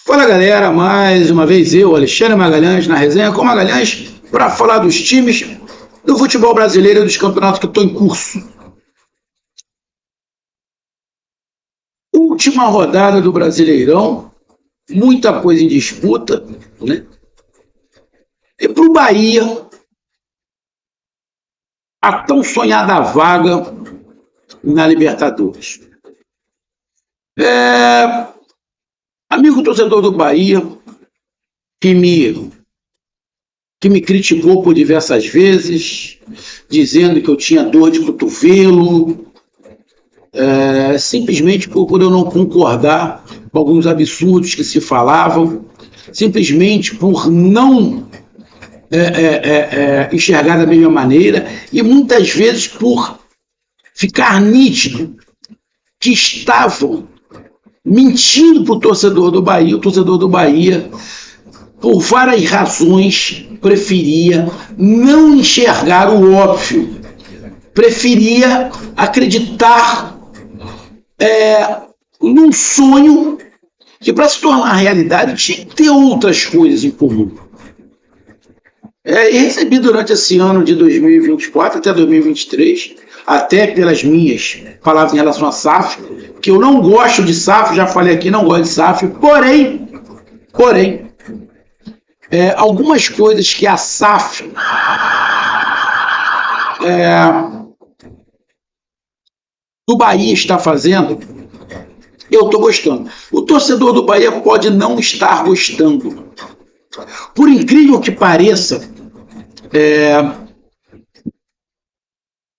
Fala galera, mais uma vez eu, Alexandre Magalhães, na resenha com Magalhães, para falar dos times do futebol brasileiro e dos campeonatos que estão em curso. Última rodada do Brasileirão, muita coisa em disputa, né? E para o Bahia, a tão sonhada vaga na Libertadores. Amigo torcedor do Bahia, que me criticou por diversas vezes, dizendo que eu tinha dor de cotovelo, simplesmente por eu não concordar com alguns absurdos que se falavam, simplesmente por não enxergar da mesma maneira e muitas vezes por ficar nítido que estavam mentindo para o torcedor do Bahia. O torcedor do Bahia, por várias razões, preferia não enxergar o óbvio, preferia acreditar num sonho que, para se tornar realidade, tinha que ter outras coisas em comum. E recebi durante esse ano de 2024 até 2023, até pelas minhas palavras em relação a SAF, que eu não gosto de SAF, já falei aqui, não gosto de SAF, porém, algumas coisas que a SAF do Bahia está fazendo, eu estou gostando. O torcedor do Bahia pode não estar gostando. Por incrível que pareça,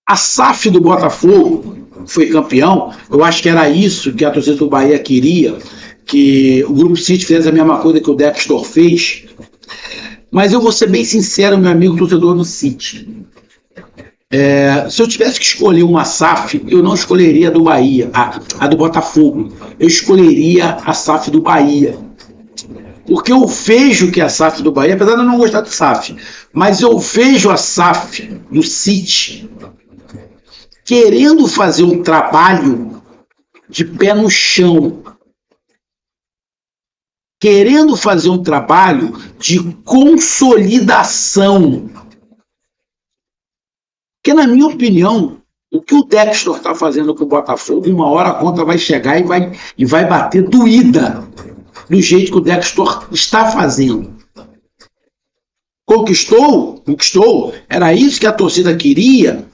a SAF do Botafogo foi campeão. Eu acho que era isso que a torcida do Bahia queria, que o Grupo City fizesse a mesma coisa que o Dextor fez. Mas eu vou ser bem sincero, meu amigo torcedor do City. Se eu tivesse que escolher uma SAF, eu não escolheria a do Bahia, a do Botafogo. Eu escolheria a SAF do Bahia. Porque eu vejo que a SAF do Bahia, apesar de eu não gostar do SAF, mas eu vejo a SAF do City querendo fazer um trabalho de pé no chão, querendo fazer um trabalho de consolidação. Porque, na minha opinião, o que o Dextor está fazendo com o Botafogo, uma hora a conta vai chegar e vai bater doída, do jeito que o Dextor está fazendo. Conquistou, era isso que a torcida queria,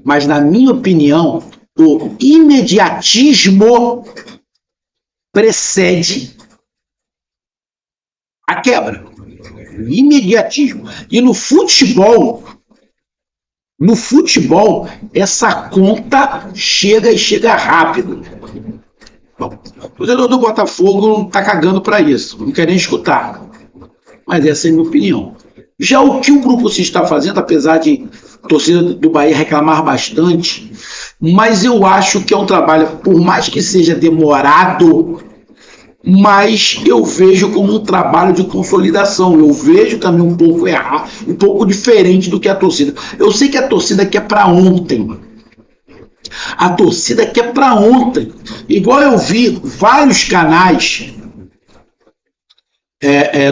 mas na minha opinião, o imediatismo precede a quebra. O imediatismo. E no futebol, essa conta chega rápido. Bom, o torcedor do Botafogo não está cagando para isso, não quer nem escutar. Mas essa é a minha opinião. Já o que o Grupo City está fazendo, apesar de a torcida do Bahia reclamar bastante, mas eu acho que é um trabalho, por mais que seja demorado, mas eu vejo como um trabalho de consolidação. Eu vejo também um pouco errado, um pouco diferente do que a torcida. Eu sei que a torcida quer para ontem. A torcida quer para ontem. Igual eu vi vários canais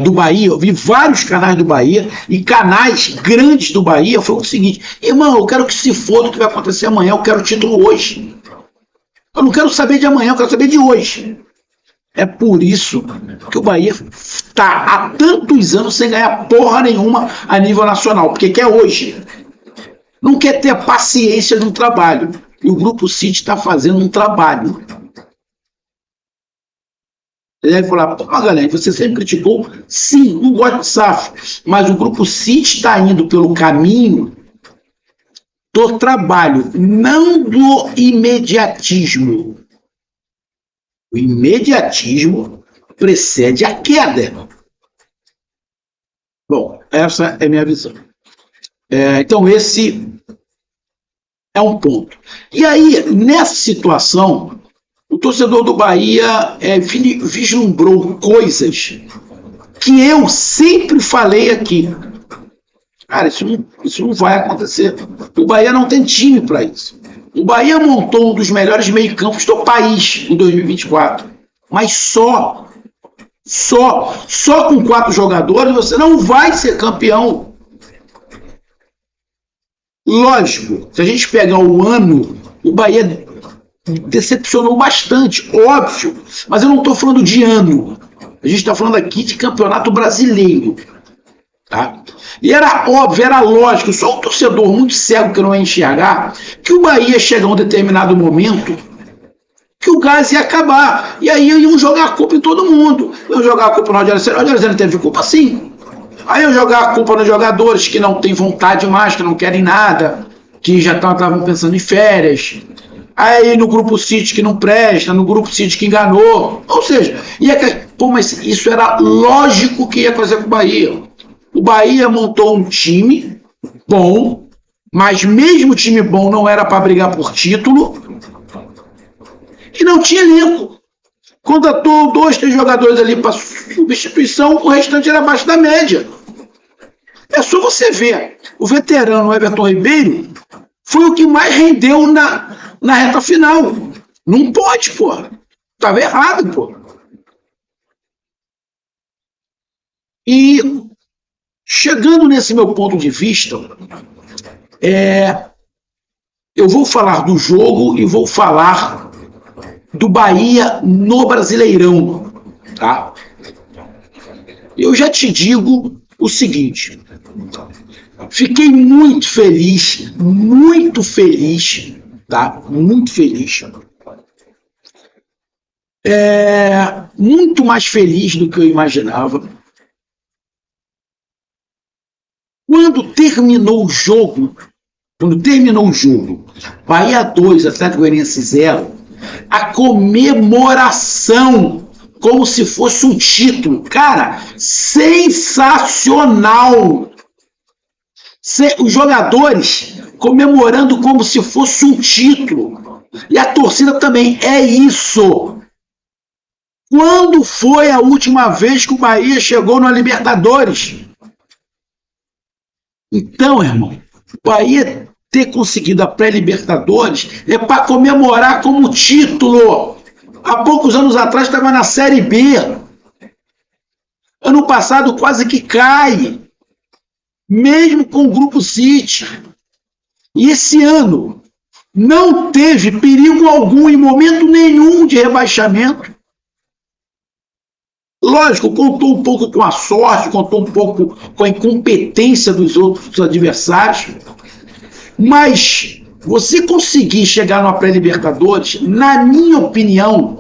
do Bahia, eu vi vários canais do Bahia e canais grandes do Bahia. Foi o seguinte: irmão, eu quero que se foda o que vai acontecer amanhã, eu quero título hoje. Eu não quero saber de amanhã, eu quero saber de hoje. É por isso que o Bahia está há tantos anos sem ganhar porra nenhuma a nível nacional, porque quer hoje. Não quer ter paciência no trabalho. E o Grupo City está fazendo um trabalho. Ele vai falar: pô, galera, você sempre criticou? Sim, não gosto de SAF. Mas o Grupo City está indo pelo caminho do trabalho, não do imediatismo. O imediatismo precede a queda. Bom, essa é a minha visão. Então, esse é um ponto. E aí, nessa situação, o torcedor do Bahia vislumbrou coisas que eu sempre falei aqui. Cara, isso não vai acontecer. O Bahia não tem time para isso. O Bahia montou um dos melhores meio-campos do país em 2024. Mas só. Só com 4 jogadores você não vai ser campeão. Lógico, se a gente pegar o ano, o Bahia decepcionou bastante, óbvio, mas eu não estou falando de ano. A gente está falando aqui de campeonato brasileiro. Tá? E era óbvio, era lógico, só um torcedor muito cego que não ia enxergar que o Bahia chegar a um determinado momento que o gás ia acabar. E aí iam jogar a culpa em todo mundo. Iam jogar a culpa no Rogério Ceni. O Rogério Ceni teve culpa sim. Aí iam jogar a culpa nos jogadores que não têm vontade mais, que não querem nada, que já estavam pensando em férias. Aí no Grupo City que não presta, no Grupo City que enganou. Ou seja, mas isso era lógico que ia fazer com o Bahia. O Bahia montou um time bom, mas mesmo time bom não era para brigar por título. E não tinha elenco. Contratou 2, 3 jogadores ali para substituição, o restante era abaixo da média. É só você ver. O veterano Everton Ribeiro foi o que mais rendeu na reta final. Não pode, pô. Estava errado, pô. E chegando nesse meu ponto de vista, eu vou falar do jogo e vou falar do Bahia no Brasileirão, tá? Eu já te digo o seguinte, fiquei muito feliz, tá? Muito feliz. Muito mais feliz do que eu imaginava. Quando terminou o jogo, Bahia 2, Atlético Goianiense 0, a comemoração, como se fosse um título. Cara, sensacional! Os jogadores comemorando como se fosse um título. E a torcida também. É isso. Quando foi a última vez que o Bahia chegou na Libertadores? Então, irmão, o Bahia ter conseguido a pré-Libertadores é para comemorar como título. Há poucos anos atrás estava na Série B. Ano passado quase que cai. Mesmo com o Grupo City. E esse ano não teve perigo algum, em momento nenhum, de rebaixamento. Lógico, contou um pouco com a sorte, contou um pouco com a incompetência dos outros adversários. Mas você conseguir chegar numa pré-Libertadores, na minha opinião,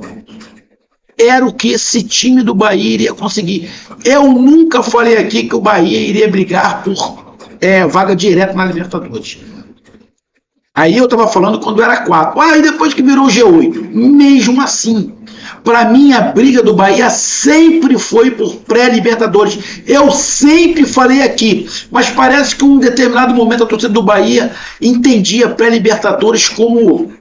era o que esse time do Bahia iria conseguir. Eu nunca falei aqui que o Bahia iria brigar por vaga direta na Libertadores. Aí eu estava falando quando era 4. Aí depois que virou G8. Mesmo assim, para mim a briga do Bahia sempre foi por pré-Libertadores. Eu sempre falei aqui, mas parece que em um determinado momento a torcida do Bahia entendia pré-Libertadores como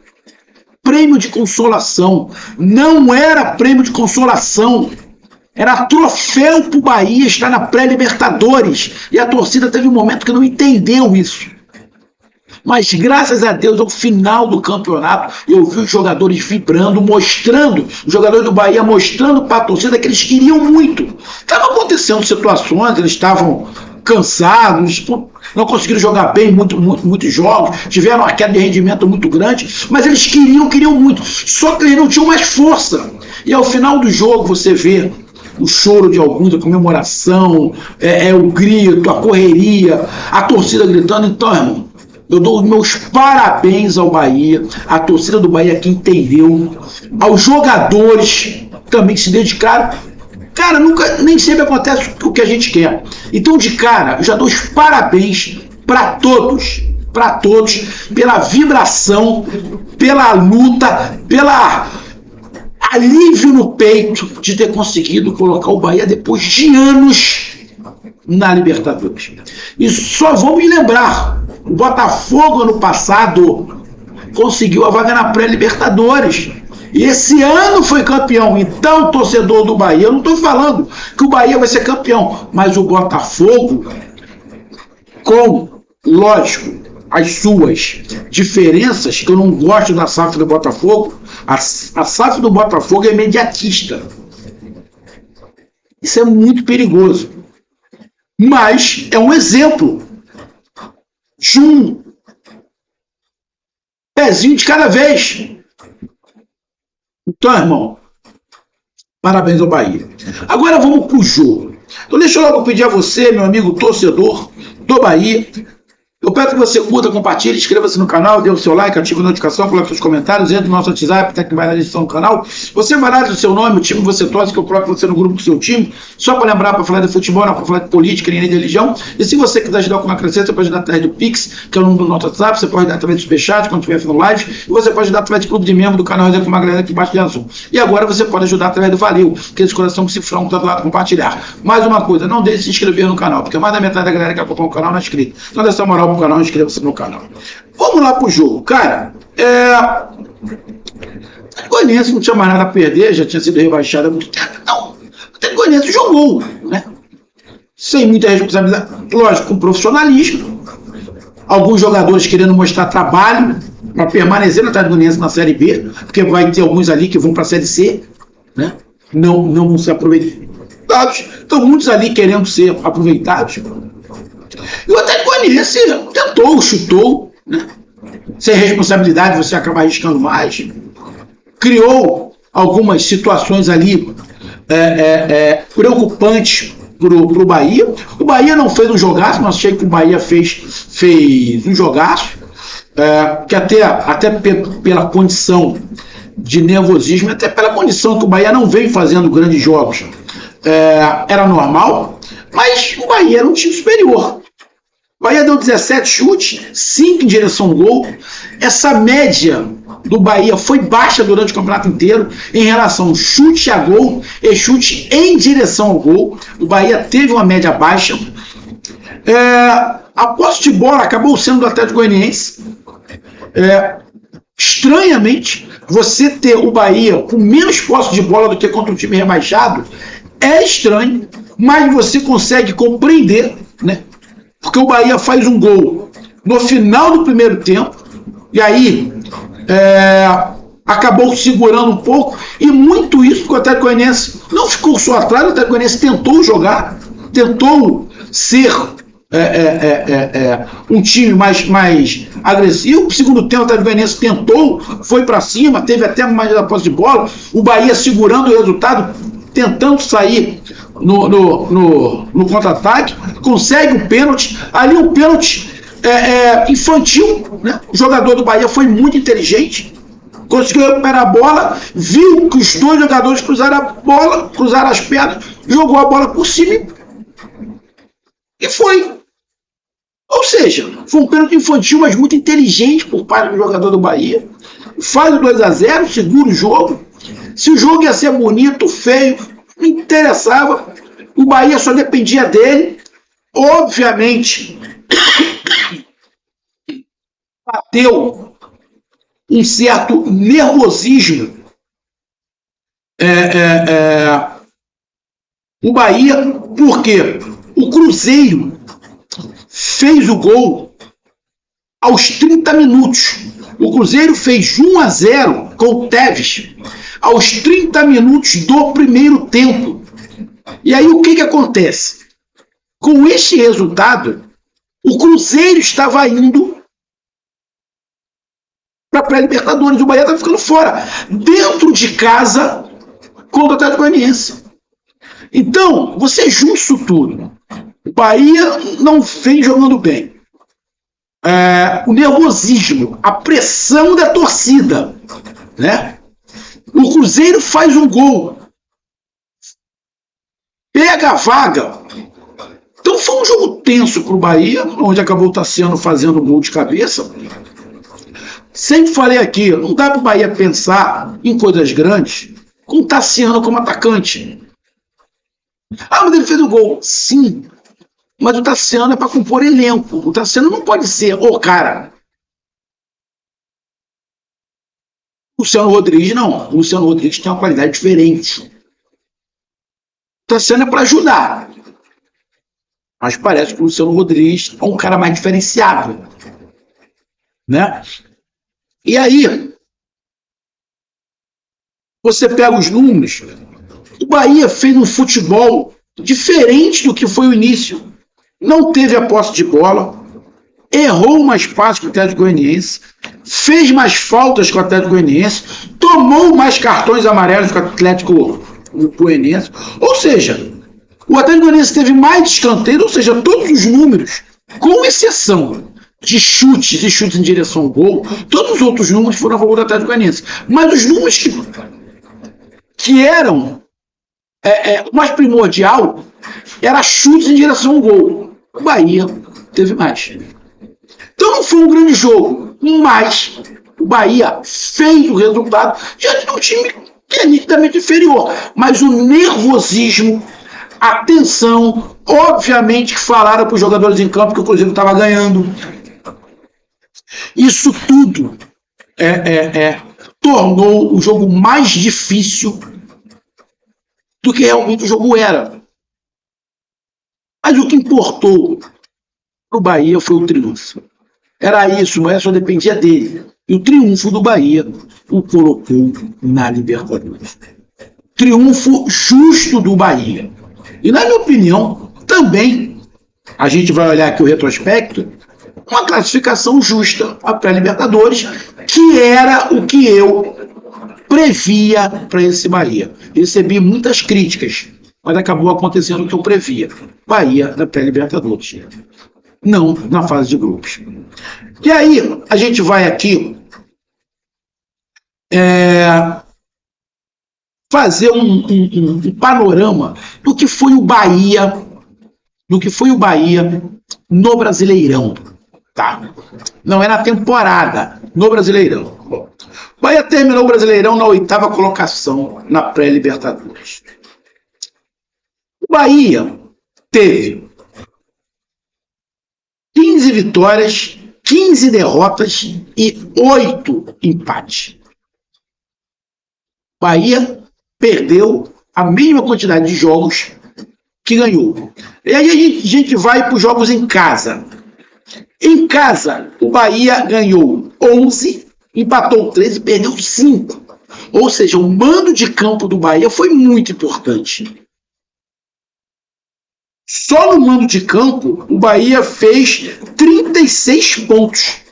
prêmio de consolação. Não era prêmio de consolação. Era troféu para o Bahia estar na pré-Libertadores. E a torcida teve um momento que não entendeu isso. Mas graças a Deus, ao final do campeonato, eu vi os jogadores vibrando, mostrando, os jogadores do Bahia mostrando para a torcida que eles queriam muito. Estavam acontecendo situações, eles estavam cansados, não conseguiram jogar bem muitos jogos, tiveram uma queda de rendimento muito grande, mas eles queriam muito, só que eles não tinham mais força. E ao final do jogo você vê o choro de alguns, a comemoração, o grito, a correria, a torcida gritando. Então, irmão, eu dou os meus parabéns ao Bahia, à torcida do Bahia que entendeu, aos jogadores também que se dedicaram. Cara, nem sempre acontece o que a gente quer. Então, de cara, eu já dou os parabéns para todos, pela vibração, pela luta, pela alívio no peito de ter conseguido colocar o Bahia depois de anos na Libertadores. E só vou me lembrar, o Botafogo ano passado conseguiu a vaga na pré-Libertadores. E esse ano foi campeão. Então, torcedor do Bahia, eu não estou falando que o Bahia vai ser campeão, mas o Botafogo, com, lógico, as suas diferenças, que eu não gosto da SAF do Botafogo, a SAF do Botafogo é imediatista. Isso é muito perigoso. Mas é um exemplo de um pezinho de cada vez. Então, irmão, parabéns ao Bahia. Agora vamos para o jogo. Então deixa eu logo pedir a você, meu amigo torcedor do Bahia, eu peço que você curta, compartilhe, inscreva-se no canal, dê o seu like, ative a notificação, coloque seus comentários, entre no nosso WhatsApp, tá aqui vai na descrição do canal. Você vai lá do seu nome, o time que você torce, que eu coloco você no grupo do seu time, só para lembrar, para falar de futebol, não para falar de política, nem de religião. E se você quiser ajudar o canal a crescer, você pode ajudar através do Pix, que é o número do nosso WhatsApp, você pode ajudar através do Superchat, quando estiver fazendo live, e você pode ajudar através do clube de membro do canal Resenha com uma galera aqui embaixo de azul. E agora você pode ajudar através do Valeu, que esse coração que se franco do lado compartilhar. Mais uma coisa, não deixe de se inscrever no canal, porque mais da metade da galera que acompanha o canal não é inscrito. Então dê essa moral pro canal, inscreva-se no canal. Vamos lá pro jogo, cara. O Goianiense não tinha mais nada a perder, já tinha sido rebaixado há muito tempo. Não, o Goianiense jogou, né? Sem muita responsabilidade, lógico, com profissionalismo. Alguns jogadores querendo mostrar trabalho para permanecer no Atlético Goianiense na Série B, porque vai ter alguns ali que vão para a Série C, né? Não vão ser aproveitados. Então, muitos ali querendo ser aproveitados. E o Atlético Goianiense tentou, chutou, né? Sem responsabilidade, você acaba arriscando mais. Criou algumas situações ali preocupantes para o Bahia. O Bahia não fez um jogaço, mas achei que o Bahia fez um jogaço, que até pela condição de nervosismo, até pela condição que o Bahia não vem fazendo grandes jogos, era normal, mas o Bahia era um time superior. O Bahia deu 17 chutes, 5 em direção ao gol. Essa média do Bahia foi baixa durante o campeonato inteiro em relação chute a gol e chute em direção ao gol. O Bahia teve uma média baixa. A posse de bola acabou sendo do Atlético Goianiense. Estranhamente, você ter o Bahia com menos posse de bola do que contra um time rebaixado é estranho, mas você consegue compreender, né? Porque o Bahia faz um gol no final do primeiro tempo, e aí acabou segurando um pouco, e muito isso porque o Atlético Goianiense não ficou só atrás, o Atlético Goianiense tentou jogar, tentou ser um time mais agressivo. No segundo tempo o Atlético Goianiense tentou, foi para cima, teve até mais da posse de bola, o Bahia segurando o resultado, tentando sair no contra-ataque, consegue o pênalti, ali um pênalti infantil, né? O jogador do Bahia foi muito inteligente, conseguiu recuperar a bola, viu que os dois jogadores cruzaram a bola, cruzaram as pernas, jogou a bola por cima e foi. Ou seja, foi um pênalti infantil, mas muito inteligente por parte do jogador do Bahia. Faz o 2-0, segura o jogo. Se o jogo ia ser bonito, feio, não interessava. O Bahia só dependia dele. Obviamente, bateu um certo nervosismo o Bahia, porque o Cruzeiro fez o gol aos 30 minutos. O Cruzeiro fez 1-0 com o Tevez aos 30 minutos do primeiro tempo. E aí o que acontece? Com este resultado, o Cruzeiro estava indo para a pré-Libertadores. O Bahia estava ficando fora, dentro de casa, contra o Atlético Goianiense. Então, você junta isso tudo. O Bahia não vem jogando bem. O nervosismo, a pressão da torcida, né? O Cruzeiro faz um gol, pega a vaga. Então foi um jogo tenso para o Bahia, onde acabou o Tassiano fazendo gol de cabeça. Sempre falei aqui, não dá para o Bahia pensar em coisas grandes com o Tassiano como atacante. Mas ele fez o gol. Sim, mas o Tassiano é para compor elenco. O Tassiano não pode ser o cara. O Luciano Rodrigues não. O Luciano Rodrigues tem uma qualidade diferente. O Tassiano é para ajudar. Mas parece que o Luciano Rodrigues é um cara mais diferenciado, né? E aí, você pega os números, O Bahia fez um futebol diferente do que foi o início. Não teve a posse de bola, errou mais passes que o Atlético Goianiense, fez mais faltas que o Atlético Goianiense, tomou mais cartões amarelos que o Atlético Goianiense. Ou seja, o Atlético Goianiense teve mais escanteio, ou seja, todos os números, com exceção de chutes e chutes em direção ao gol, todos os outros números foram a favor do Atlético Goianiense. Mas os números que eram o mais primordial era chutes em direção ao gol. O Bahia teve mais. Então não foi um grande jogo, mas o Bahia fez o resultado diante de um time que é nitidamente inferior. Mas o nervosismo, a tensão, obviamente que falaram para os jogadores em campo que o Cruzeiro estava ganhando. Isso tudo tornou o jogo mais difícil do que realmente o jogo era. Mas o que importou para o Bahia foi o triunfo. Era isso, mas só dependia dele. E o triunfo do Bahia o colocou na Libertadores. Triunfo justo do Bahia. E na minha opinião, também, a gente vai olhar aqui o retrospecto, uma classificação justa à pré-Libertadores, que era o que eu previa para esse Bahia. Recebi muitas críticas, mas acabou acontecendo o que eu previa. Bahia na pré-Libertadores. Não na fase de grupos. E aí, a gente vai aqui fazer um panorama do que foi o Bahia, no Brasileirão. Tá? Não é na temporada, no Brasileirão. Bom, o Bahia terminou o Brasileirão na 8ª colocação na pré-Libertadores. O Bahia teve 15 vitórias, 15 derrotas e 8 empates. O Bahia perdeu a mesma quantidade de jogos que ganhou. E aí a gente vai para os jogos em casa. Em casa, o Bahia ganhou 11, empatou 13 e perdeu 5. Ou seja, o mando de campo do Bahia foi muito importante. Só no mando de campo, o Bahia fez 36 pontos.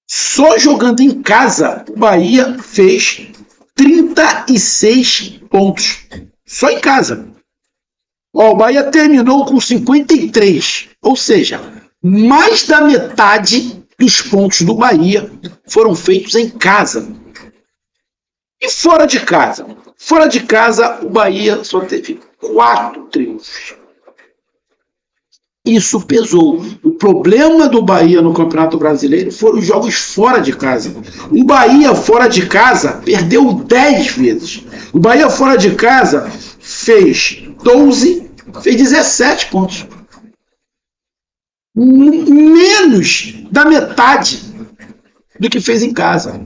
Só jogando em casa, o Bahia fez 36 pontos. Só em casa. O Bahia terminou com 53. Ou seja, mais da metade dos pontos do Bahia foram feitos em casa. E fora de casa? Fora de casa, o Bahia só teve 4 triunfos. Isso pesou. O problema do Bahia no Campeonato Brasileiro foram os jogos fora de casa. O Bahia fora de casa perdeu 10 vezes. O Bahia fora de casa fez 12, fez 17 pontos. Menos da metade do que fez em casa.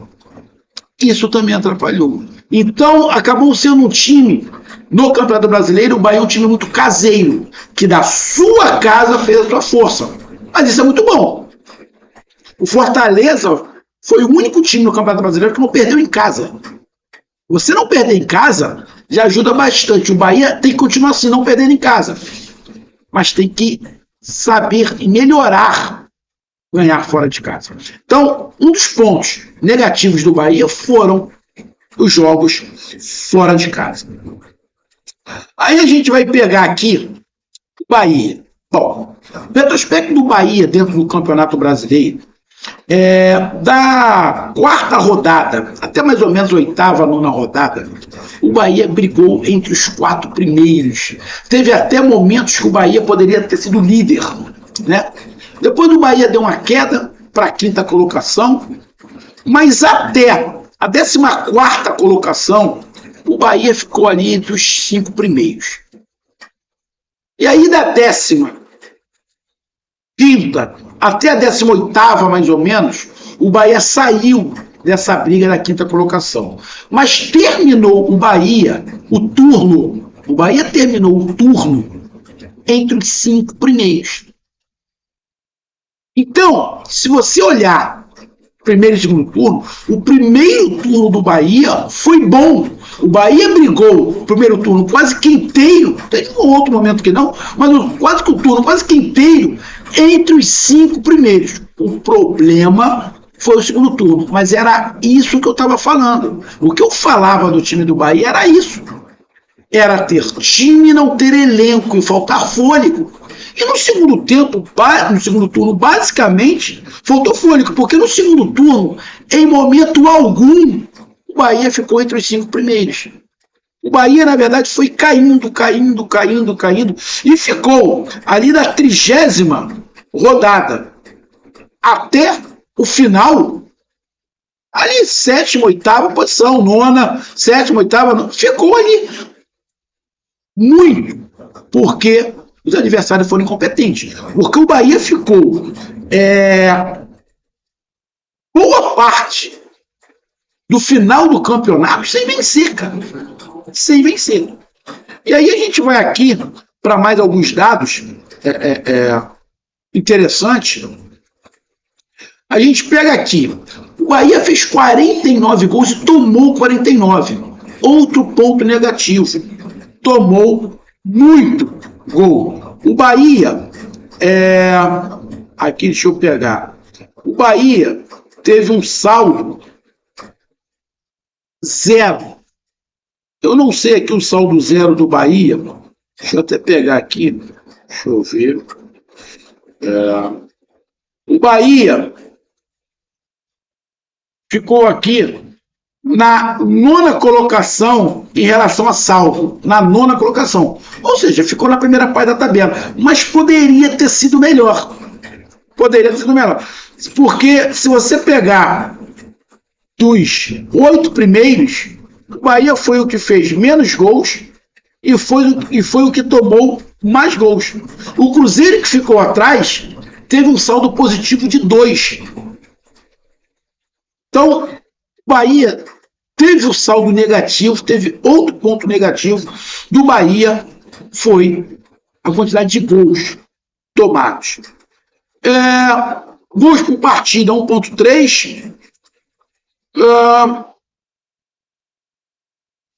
Isso também atrapalhou. Então, acabou sendo um time, no Campeonato Brasileiro, o Bahia é um time muito caseiro, que da sua casa fez a sua força. Mas isso é muito bom. O Fortaleza foi o único time no Campeonato Brasileiro que não perdeu em casa. Você não perder em casa já ajuda bastante. O Bahia tem que continuar assim, não perdendo em casa. Mas tem que saber melhorar ganhar fora de casa. Então, um dos pontos negativos do Bahia foram os jogos fora de casa. Aí a gente vai pegar aqui o Bahia. Bom, o retrospecto do Bahia dentro do Campeonato Brasileiro, da 4ª rodada até mais ou menos a 8ª, 9ª rodada, o Bahia brigou entre os 4 primeiros. Teve até momentos que o Bahia poderia ter sido líder, né? Depois do Bahia deu uma queda para a 5ª colocação, mas até a 14ª colocação, o Bahia ficou ali entre os 5 primeiros. E aí da 15ª até a 18ª, mais ou menos, o Bahia saiu dessa briga da 5ª colocação. Mas terminou o Bahia terminou o turno entre os 5 primeiros. Então, se você olhar primeiro e segundo turno, o primeiro turno do Bahia foi bom. O Bahia brigou o primeiro turno quase que inteiro, tem um outro momento que não, mas quase que o turno, quase que inteiro, entre os 5 primeiros. O problema foi o segundo turno, mas era isso que eu estava falando. O que eu falava do time do Bahia era isso. Era ter time, não ter elenco e faltar fôlego. E no segundo tempo, no segundo turno, basicamente, faltou fôlego, porque no segundo turno, em momento algum, o Bahia ficou entre os 5 primeiros. O Bahia, na verdade, foi caindo, e ficou ali na 30ª rodada até o final, ali 7ª, 8ª posição, 9ª, 7ª, 8ª, ficou ali muito, porque os adversários foram incompetentes. Porque o Bahia ficou boa parte do final do campeonato sem vencer, cara. Sem vencer. E aí a gente vai aqui para mais alguns dados interessantes. A gente pega aqui. O Bahia fez 49 gols e tomou 49. Outro ponto negativo. Tomou muito gol. O Bahia, aqui deixa eu pegar. O Bahia teve um saldo 0. Eu não sei aqui o saldo 0 do Bahia. Deixa eu até pegar aqui. Deixa eu ver. O Bahia ficou aqui na 9ª colocação em relação a saldo. Na 9ª colocação. Ou seja, ficou na primeira parte da tabela. Mas poderia ter sido melhor. Poderia ter sido melhor. Porque se você pegar dos 8 primeiros, o Bahia foi o que fez menos gols e foi o que tomou mais gols. O Cruzeiro, que ficou atrás, teve um saldo positivo de 2. Então, o Bahia teve o saldo negativo, teve outro ponto negativo do Bahia, foi a quantidade de gols tomados. Gols por partida, 1.3.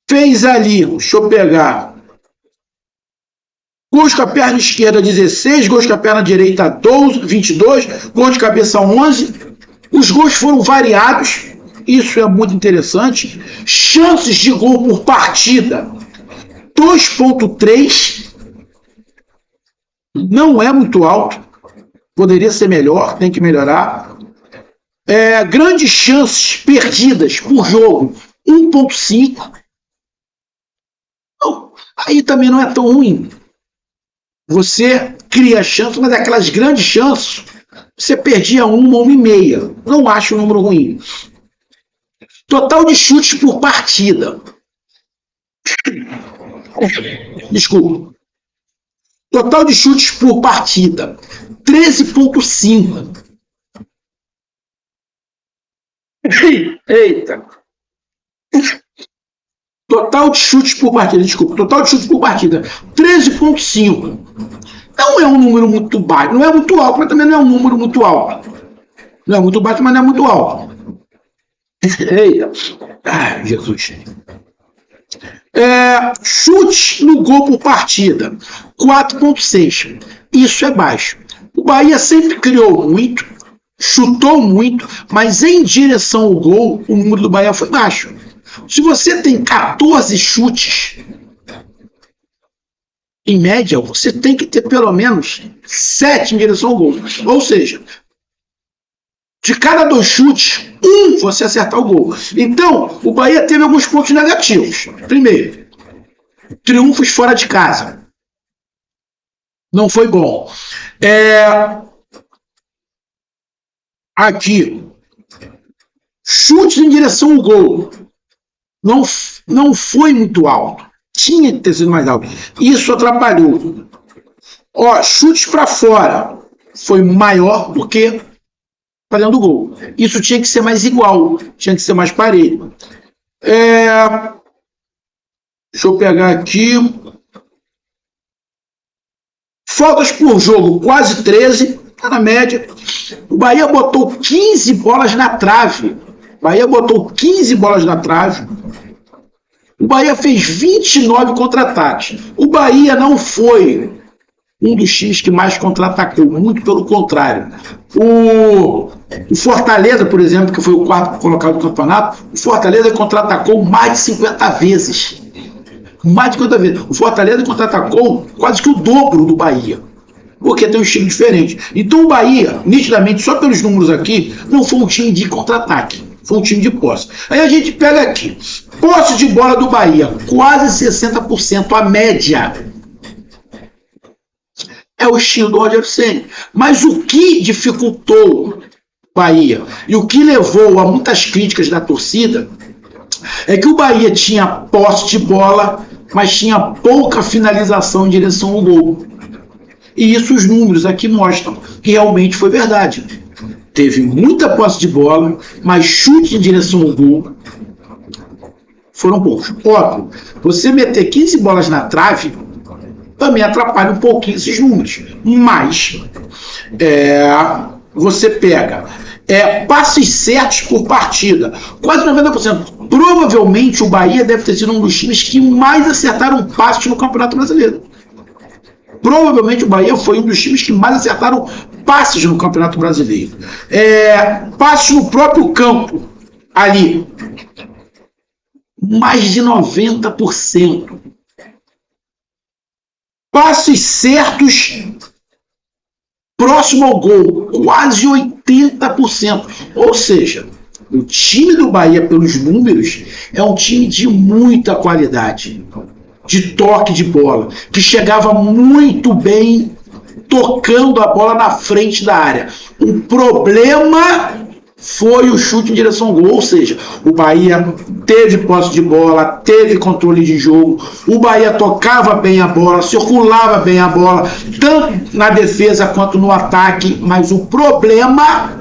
Fez ali, deixa eu pegar, gols com a perna esquerda 16, gols com a perna direita 12, 22, gols de cabeça 11. Os gols foram variados, isso é muito interessante. Chances de gol por partida, 2.3. Não é muito alto, poderia ser melhor, tem que melhorar. Grandes chances perdidas por jogo, 1.5. Aí também não é tão ruim. Você cria chance, mas aquelas grandes chances, você perdia 1,5. Não acho um número ruim. Total de chutes por partida. Desculpa. Total de chutes por partida, 13,5. Eita. Total de chutes por partida, desculpa. Total de chutes por partida, 13,5. Não é um número muito baixo. Não é muito alto, mas também não é um número muito alto. Não é muito baixo, mas não é muito alto. Eita. Ai, Jesus. Chute no gol por partida, 4,6. Isso é baixo. O Bahia sempre criou muito, chutou muito, mas em direção ao gol, o número do Bahia foi baixo. Se você tem 14 chutes, em média, você tem que ter pelo menos 7 em direção ao gol. Ou seja, de cada 2 chutes, 1 você acertar o gol. Então, o Bahia teve alguns pontos negativos. Primeiro, triunfos fora de casa. Não foi bom. Aqui, chutes em direção ao gol. Não foi muito alto. Tinha que ter sido mais alto. Isso atrapalhou. Chutes para fora foi maior do que para dentro do gol. Isso tinha que ser mais igual. Tinha que ser mais parelho. Deixa eu pegar aqui. Faltas por jogo, quase 13. tá na média. O Bahia botou 15 bolas na trave. Bahia botou 15 bolas na trave. O Bahia fez 29 contra-ataques. O Bahia não foi um dos times que mais contra-atacou, muito pelo contrário. O Fortaleza, por exemplo, que foi o quarto colocado do campeonato, o Fortaleza contra-atacou mais de 50 vezes. Mais de 50 vezes. O Fortaleza contra-atacou quase que o dobro do Bahia, porque tem um estilo diferente. Então o Bahia, nitidamente, só pelos números aqui, não foi um time de contra-ataque, foi um time de posse. Aí a gente pega aqui, posse de bola do Bahia, quase 60%, a média. É o estilo do Rogério Ceni. Mas o que dificultou o Bahia e o que levou a muitas críticas da torcida é que o Bahia tinha posse de bola, mas tinha pouca finalização em direção ao gol. E isso os números aqui mostram que realmente foi verdade. Teve muita posse de bola, mas chute em direção ao gol foram poucos. Óbvio, você meter 15 bolas na trave também atrapalha um pouquinho esses números. Mas você pega passes certos por partida, quase 90%. Provavelmente o Bahia deve ter sido um dos times que mais acertaram passes no Campeonato Brasileiro. Provavelmente o Bahia foi um dos times que mais acertaram passes no Campeonato Brasileiro. Passes no próprio campo, ali, mais de 90%. Passes certos próximo ao gol, quase 80%. Ou seja, o time do Bahia, pelos números, é um time de muita qualidade, de toque de bola, que chegava muito bem tocando a bola na frente da área. O problema foi o chute em direção ao gol, ou seja, o Bahia teve posse de bola, teve controle de jogo, o Bahia tocava bem a bola, circulava bem a bola, tanto na defesa quanto no ataque, mas o problema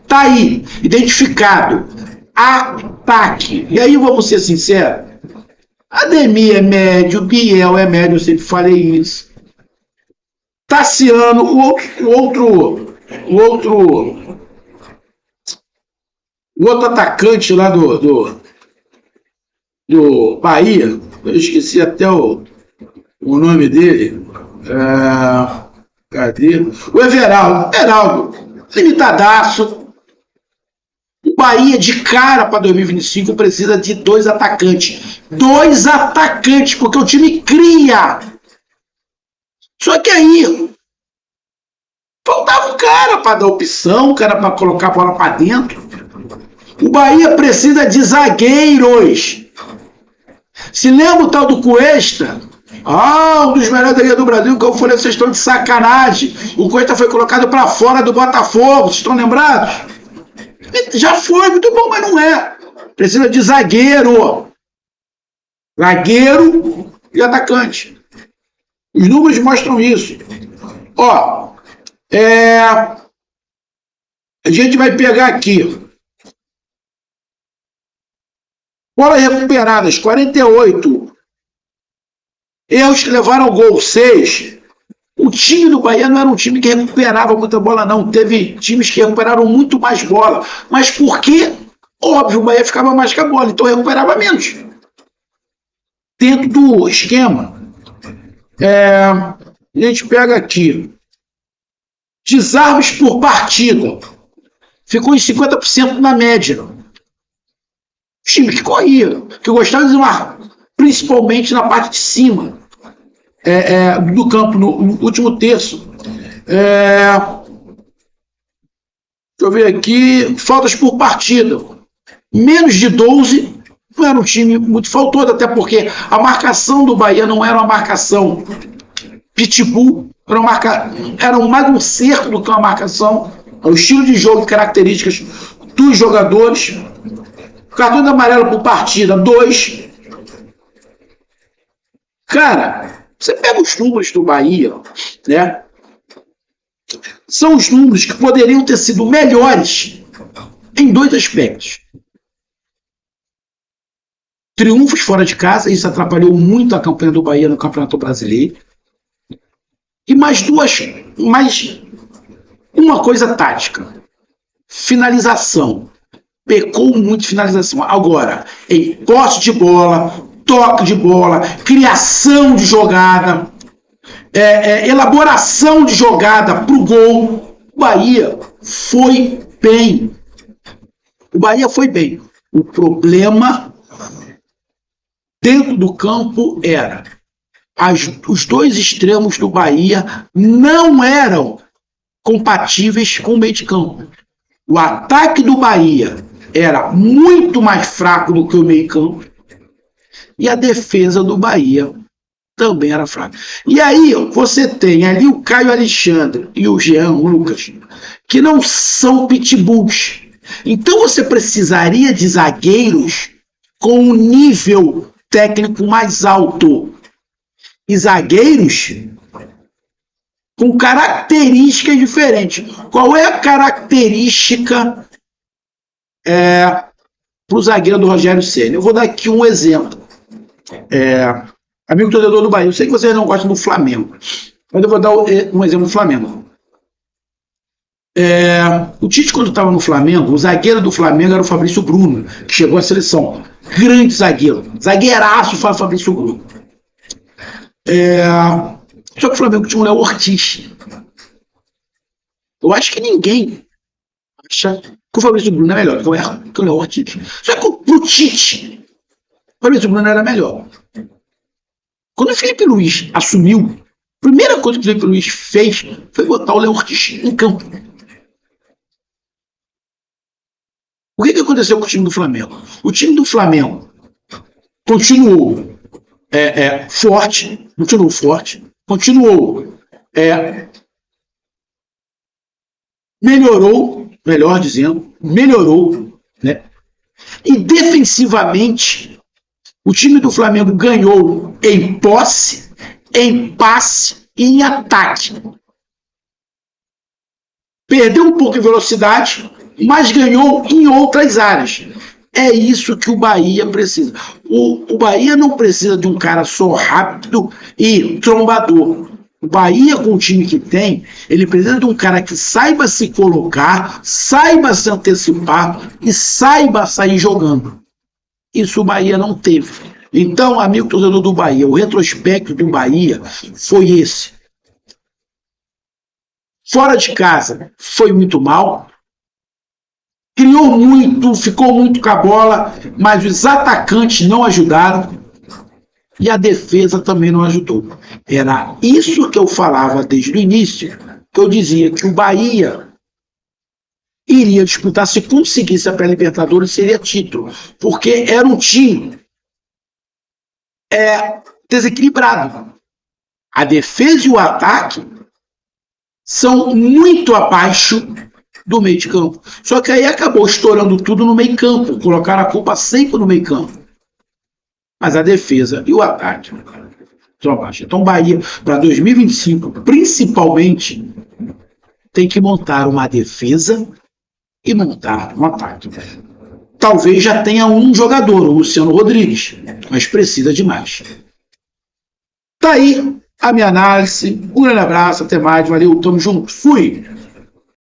está aí, identificado, ataque. E aí vamos ser sinceros, Ademir é médio, Biel é médio, eu sempre falei isso. Tassiano, o outro atacante lá do Bahia, eu esqueci até o nome dele. Cadê? O Everaldo, limitadaço. O Bahia, de cara para 2025, precisa de 2 atacantes. 2 atacantes, porque o time cria. Só que aí faltava um cara para dar opção, um cara para colocar a bola para dentro. O Bahia precisa de zagueiros. Se lembra o tal do Cuesta? Um dos melhores zagueiros do Brasil, que eu falei, vocês estão de sacanagem. O Cuesta foi colocado para fora do Botafogo, vocês estão lembrados? Já foi, muito bom, mas não é. Precisa de zagueiro. Zagueiro e atacante. Os números mostram isso. A gente vai pegar aqui. Bolas recuperadas, 48. Erros que levaram ao gol, 6. O time do Bahia não era um time que recuperava muita bola, não. Teve times que recuperaram muito mais bola. Mas por quê? Óbvio, o Bahia ficava mais com a bola, então recuperava menos. Dentro do esquema. A gente pega aqui. Desarmes por partida. Ficou em 50% na média. Time que corria, que gostava de desarmar, principalmente na parte de cima do campo, no último terço. Deixa eu ver aqui, faltas por partida. Menos de 12, não era um time muito faltoso, até porque a marcação do Bahia não era uma marcação pitbull, era mais um cerco do que uma marcação. O estilo de jogo e características dos jogadores. Cartão amarelo por partida, 2. Cara, você pega os números do Bahia, né? São os números que poderiam ter sido melhores em 2 aspectos. Triunfos fora de casa, isso atrapalhou muito a campanha do Bahia no Campeonato Brasileiro. E mais Uma coisa tática, finalização. Pecou muito finalização. Agora, em posse de bola, toque de bola, criação de jogada, elaboração de jogada para o gol, o Bahia foi bem. O Bahia foi bem. O problema dentro do campo era os dois extremos do Bahia não eram compatíveis com o meio de campo. O ataque do Bahia era muito mais fraco do que o meio campo e a defesa do Bahia também era fraca. E aí você tem ali o Caio Alexandre e o Jean Lucas, que não são pitbulls. Então você precisaria de zagueiros com um nível técnico mais alto. E zagueiros com características diferentes. Qual é a característica para o zagueiro do Rogério Ceni? Eu vou dar aqui um exemplo. Amigo torcedor do Bahia, eu sei que vocês não gostam do Flamengo, mas eu vou dar um exemplo do Flamengo. O Tite, quando estava no Flamengo, o zagueiro do Flamengo era o Fabrício Bruno, que chegou à seleção. Grande zagueiro. Zagueiraço foi o Fabrício Bruno. Só que o Flamengo tinha um Léo Ortiz. Eu acho que ninguém acha que o Fabrício Bruno é melhor que o Léo Ortiz. Só que pro Tite, o Fabrício Bruno era melhor. Quando o Felipe Luiz assumiu, a primeira coisa que o Felipe Luiz fez foi botar o Léo Ortiz em campo. O que aconteceu com o time do Flamengo? O time do Flamengo continuou forte, melhorou, né? E defensivamente, o time do Flamengo ganhou em posse, em passe e em ataque. Perdeu um pouco de velocidade, mas ganhou em outras áreas. É isso que o Bahia precisa. O Bahia não precisa de um cara só rápido e trombador. O Bahia, com o time que tem, ele precisa de um cara que saiba se colocar, saiba se antecipar e saiba sair jogando. Isso o Bahia não teve. Então, amigo torcedor do Bahia, o retrospecto do Bahia foi esse. Fora de casa, foi muito mal. Criou muito, ficou muito com a bola, mas os atacantes não ajudaram e a defesa também não ajudou. Era isso que eu falava desde o início, que eu dizia que o Bahia iria disputar, se conseguisse a pré-Libertadores, seria título, porque era um time desequilibrado. A defesa e o ataque são muito abaixo do meio de campo. Só que aí acabou estourando tudo no meio campo. Colocaram a culpa sempre no meio campo. Mas a defesa e o ataque são abaixo. Então Bahia, para 2025, principalmente, tem que montar uma defesa e montar um ataque. Talvez já tenha um jogador, o Luciano Rodrigues, mas precisa de mais. Tá aí a minha análise. Um grande abraço, até mais. Valeu, tamo junto. Fui!